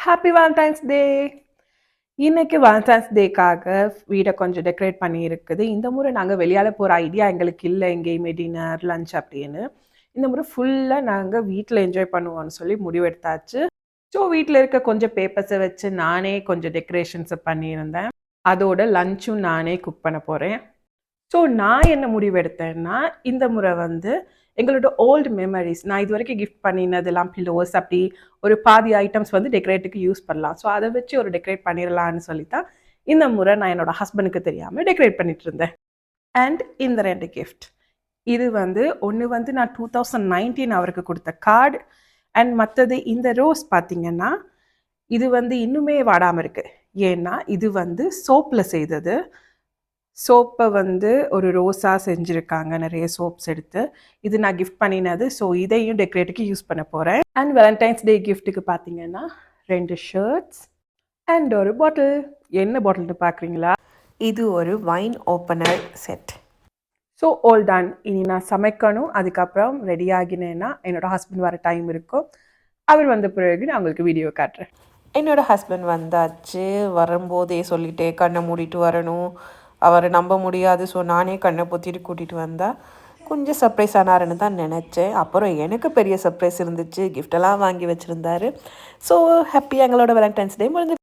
Happy Valentine's டே! இன்னைக்கு Valentine's டேக்காக வீட கொஞ்சம் டெக்கரேட் பண்ணியிருக்குது. இந்த முறை நாங்க வெளியால போற ஐடியா எங்களுக்கு இல்ல. எங்கேயுமே டின்னர், லஞ்ச் அப்படின்னு. இந்த முறை ஃபுல்லா நாங்க வீட்ல என்ஜாய் பண்ணுவோம்னு சொல்லி முடிவெடுத்தாச்சு. ஸோ வீட்ல இருக்க கொஞ்சம் பேப்பர்ஸ வச்சு நானே கொஞ்சம் டெக்கரேஷன்ஸ பண்ணியிருந்தேன். அதோட லஞ்சும் நானே குக் பண்ண போறேன். ஸோ நான் என்ன முடிவெடுத்தேன்னா, இந்த முறை வந்து எங்களோட ஓல்டு மெமரீஸ் நான் இதுவரைக்கும் கிஃப்ட் பண்ணினதெல்லாம் பில்லோஸ் அப்படி ஒரு பாதி ஐட்டம்ஸ் வந்து டெக்கரேட்டுக்கு யூஸ் பண்ணலாம். ஸோ அத வச்சு ஒரு டெக்கரேட் பண்ணிடலான்னு சொல்லி தான் இந்த முறை நான் என்னோட ஹஸ்பண்டுக்கு தெரியாம டெக்கரேட் பண்ணிட்டு இருந்தேன். அண்ட் இந்த 2 கிஃப்ட். இது வந்து ஒண்ணு வந்து நான் 2019 அவருக்கு குடுத்த கார்டு. அண்ட் மத்தது இந்த ரோஸ் பார்த்தீங்கன்னா, இது வந்து இன்னுமே வாடாம இருக்கு. ஏன்னா, இது வந்து சோப்ல செய்தது. சோப்ப வந்து ஒரு ரோஸா செஞ்சிருக்காங்க. நெறைய சோப்ஸ் எடுத்து. இது நான் கிஃப்ட் பண்ணினது. ஸோ இதையும் டெக்கரேட்டுக்கு யூஸ் பண்ண போறேன். அண்ட் வேலண்டைன்ஸ் டே கிஃப்ட்டுக்கு பார்த்தீங்கன்னா, 2 ஷர்ட்ஸ் அண்ட் ஒரு பாட்டில். என்ன பாட்டில்னு பார்க்குறீங்களா? இது ஒரு wine opener set. So all done. இனி நான் சமைக்கணும். அதுக்கப்புறம் ரெடி ஆகினேன்னா, என்னோட ஹஸ்பண்ட் வர டைம் இருக்கும். அவர் வந்த பிறகு நான் உங்களுக்கு வீடியோ காட்டுறேன். என்னோட ஹஸ்பண்ட் வந்தாச்சு. வரும்போதே சொல்லிட்டேன், கண்ணை மூடிட்டு வரணும். அவரை நம்ப முடியாது. ஸோ நானே கண்ணை பொத்திட்டு கூட்டிகிட்டு வந்தால் கொஞ்சம் சர்ப்ரைஸ் ஆனாருன்னு தான் நினச்சேன். அப்புறம் எனக்கு பெரிய சர்ப்ரைஸ் இருந்துச்சு. கிஃப்டெல்லாம் வாங்கி வச்சுருந்தாரு. ஸோ ஹாப்பியாக எங்களோட வேலண்டைன்ஸ் டே முடிஞ்சு